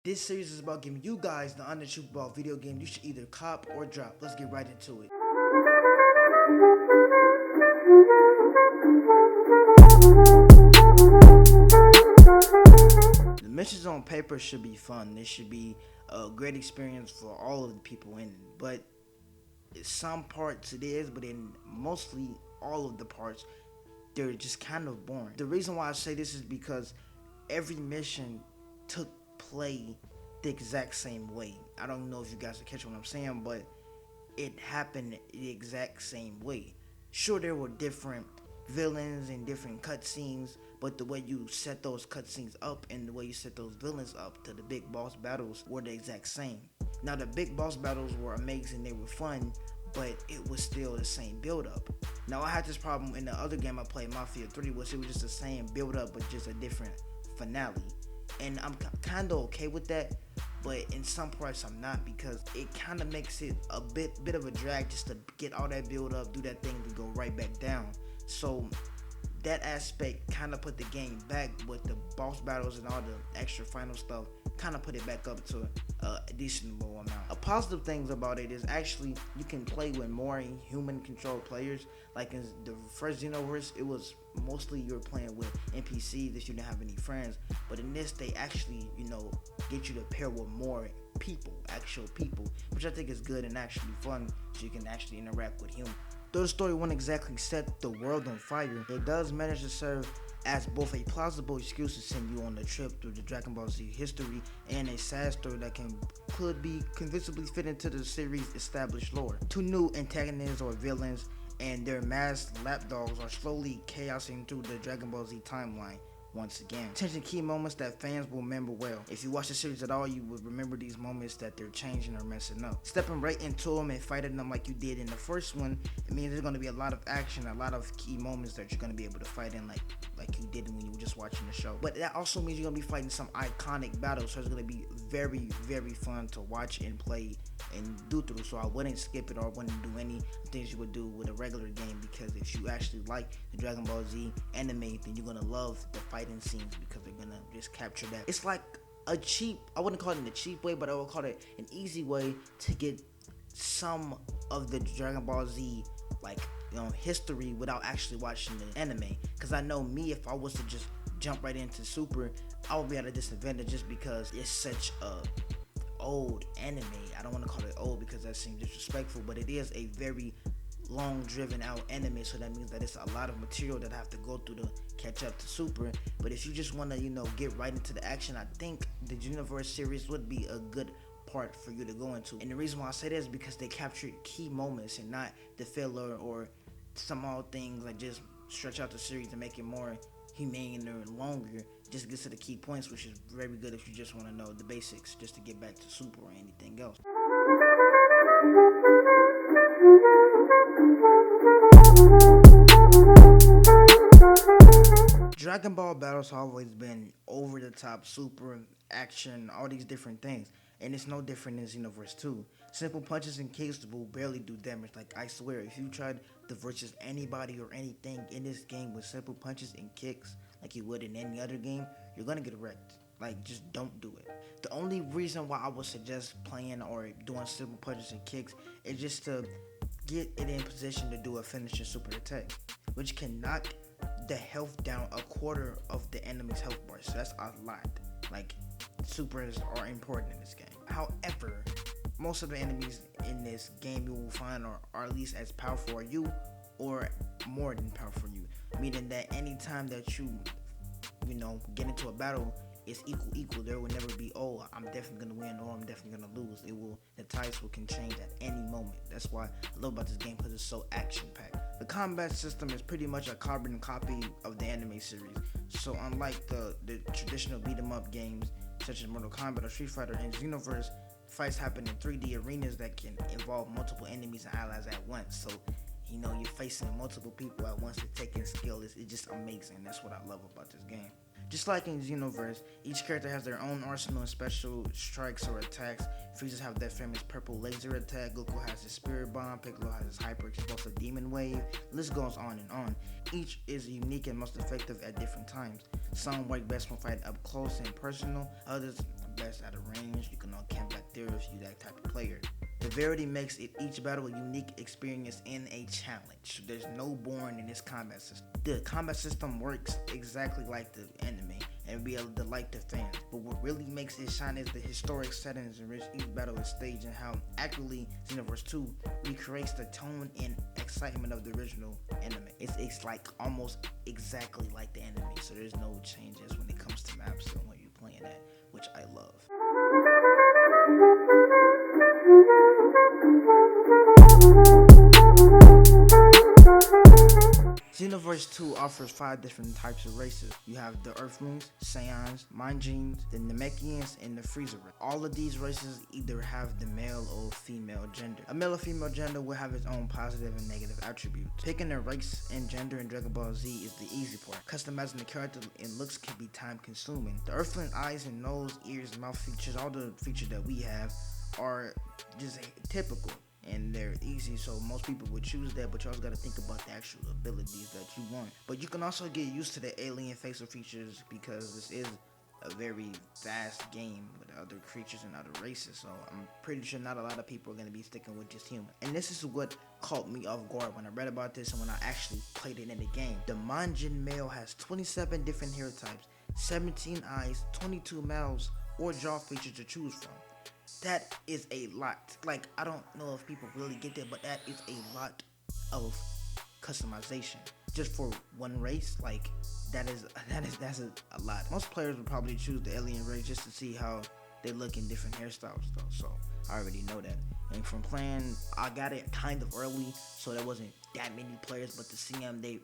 This series is about giving you guys the untruth about video game you should either cop or drop. Let's get right into it. The missions on paper should be fun. They should be a great experience for all of the people in it. But in some parts it is, but in mostly all of the parts, they're just kind of boring. The reason why I say this is because every mission took play the exact same way. I don't know if you guys are catching what I'm saying, but it happened the exact same way. Sure, there were different villains and different cutscenes, but the way you set those cutscenes up and the way you set those villains up to the big boss battles were the exact same. Now, the big boss battles were amazing, they were fun, but it was still the same build up. Now, I had this problem in the other game I played, Mafia 3, which it was just the same build up, but just a different finale. And I'm kind of okay with that, but in some parts I'm not, because it kind of makes it a bit of a drag just to get all that build up, do that thing, to go right back down. So that aspect kind of put the game back with the boss battles and all the extra final stuff, kind of put it back up to a decent amount. A positive things about it is actually you can play with more human controlled players. Like in the first Xenoverse, it was mostly you were playing with NPCs that you didn't have any friends, but in this they actually get you to pair with more people, actual people, which I think is good and actually fun, so you can actually interact with humans. Though the story won't exactly set the world on fire, it does manage to serve as both a plausible excuse to send you on a trip through the Dragon Ball Z history and a sad story that could be convincingly fit into the series' established lore. Two new antagonists or villains and their masked lapdogs are slowly chaosing through the Dragon Ball Z timeline. Once again, attention key moments that fans will remember well. If you watch the series at all, you would remember these moments that they're changing or messing up. Stepping right into them and fighting them like you did in the first one, it means there's going to be a lot of action, a lot of key moments that you're going to be able to fight in like you did when you were just watching the show. But that also means you're going to be fighting some iconic battles, so it's going to be very, very fun to watch and play and do through. So I wouldn't skip it or wouldn't do any things you would do with a regular game, because if you actually like the Dragon Ball Z anime, then you're going to love the fighting scenes, because they're gonna just capture that. It's like a cheap, I wouldn't call it a cheap way, but I would call it an easy way to get some of the Dragon Ball Z history without actually watching the anime. Because I know me, if I was to just jump right into Super, I would be at a disadvantage just because it's such a old anime. I don't want to call it old because that seems disrespectful, but it is a very long driven out anime, so that means that it's a lot of material that I have to go through to catch up to Super. But if you just want to get right into the action, I think the Xenoverse series would be a good part for you to go into. And the reason why I say that is because they captured key moments and not the filler or small things like just stretch out the series to make it more humane or longer. Just gets to the key points, which is very good if you just want to know the basics just to get back to Super or anything else. Dragon Ball battles have always been over the top, super action, all these different things, and it's no different in Xenoverse 2. Simple punches and kicks will barely do damage. Like, I swear, if you tried to versus anybody or anything in this game with simple punches and kicks like you would in any other game, you're gonna get wrecked. Like, just don't do it. The only reason why I would suggest playing or doing simple punches and kicks is just to get it in position to do a finishing super attack, which can knock the health down a quarter of the enemy's health bar. So that's a lot. Like, supers are important in this game. However, most of the enemies in this game you will find are at least as powerful as you or more than powerful you. Meaning that anytime that you get into a battle, it's equal. There will never be, oh, I'm definitely gonna win or I'm definitely gonna lose. The tides can change at any moment. That's why I love about this game, because it's so action packed. The combat system is pretty much a carbon copy of the anime series. So unlike the traditional beat 'em up games such as Mortal Kombat or Street Fighter, in Xenoverse, fights happen in 3D arenas that can involve multiple enemies and allies at once. So you're facing multiple people at once. It's taking skill. It's just amazing. That's what I love about this game. Just like in Xenoverse, each character has their own arsenal of special strikes or attacks. Frieza have that famous purple laser attack, Goku has his spirit bomb, Piccolo has his hyper explosive demon wave, the list goes on and on. Each is unique and most effective at different times. Some work best when fighting up close and personal, others best at a range. You can all camp back there if you that type of player. The variety makes each battle a unique experience and a challenge. There's no boring in this combat system. The combat system works exactly like the anime and be able to delight the fans. But what really makes it shine is the historic settings in which each battle is staged and how accurately Xenoverse 2 recreates the tone and excitement of the original anime. It's like almost exactly like the anime, so there's no changes when it comes to maps and when you're playing that, which I love. Xenoverse 2 offers 5 different types of races. You have the Earthlings, Saiyans, Mindgenes, the Namekians, and the Freezer. All of these races either have the male or female gender. A male or female gender will have its own positive and negative attributes. Picking a race and gender in Dragon Ball Z is the easy part. Customizing the character and looks can be time consuming. The Earthling eyes and nose, ears, mouth features, all the features that we have are just typical. And they're easy, so most people would choose that, but you also got to think about the actual abilities that you want. But you can also get used to the alien facial features because this is a very vast game with other creatures and other races, so I'm pretty sure not a lot of people are going to be sticking with just human. And this is what caught me off guard when I read about this and when I actually played it in the game. The Mindgen male has 27 different hair types, 17 eyes, 22 mouths, or jaw features to choose from. That is a lot. Like, I don't know if people really get that, but that is a lot of customization just for one race. Like, that's a lot. Most players would probably choose the alien race just to see how they look in different hairstyles though, so I already know that. And from playing, I got it kind of early, so there wasn't that many players, but to see them, they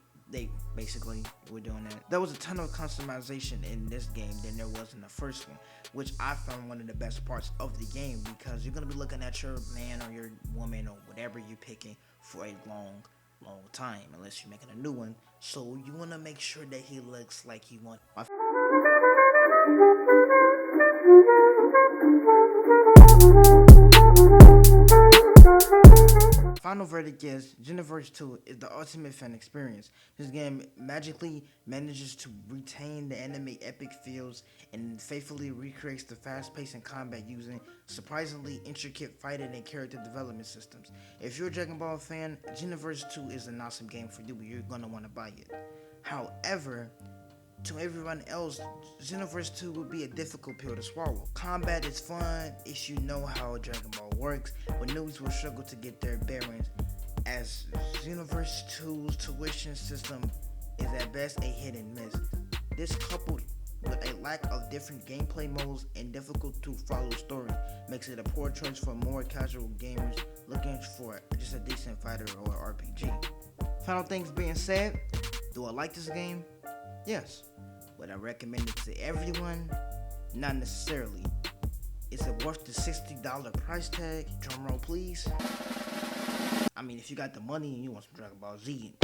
basically were doing that. There was a ton of customization in this game than there was in the first one, which I found one of the best parts of the game, because you're going to be looking at your man or your woman or whatever you're picking for a long time, unless you're making a new one. So you want to make sure that he looks like you want. Final verdict is Xenoverse 2 is the ultimate fan experience. This game magically manages to retain the anime epic feels and faithfully recreates the fast-paced in combat using surprisingly intricate fighting and character development systems. If you're a Dragon Ball fan, Xenoverse 2 is an awesome game for you. You're gonna want to buy it. However, to everyone else, Xenoverse 2 will be a difficult pill to swallow. Combat is fun if you know how Dragon Ball works, but newbies will struggle to get their bearings, as Xenoverse 2's tuition system is at best a hit and miss. This, coupled with a lack of different gameplay modes and difficult to follow story, makes it a poor choice for more casual gamers looking for just a decent fighter or RPG. Final things being said, do I like this game? Yes. Would I recommend it to everyone? Not necessarily. Is it worth the $60 price tag? Drumroll please. I mean, if you got the money and you want some Dragon Ball Z.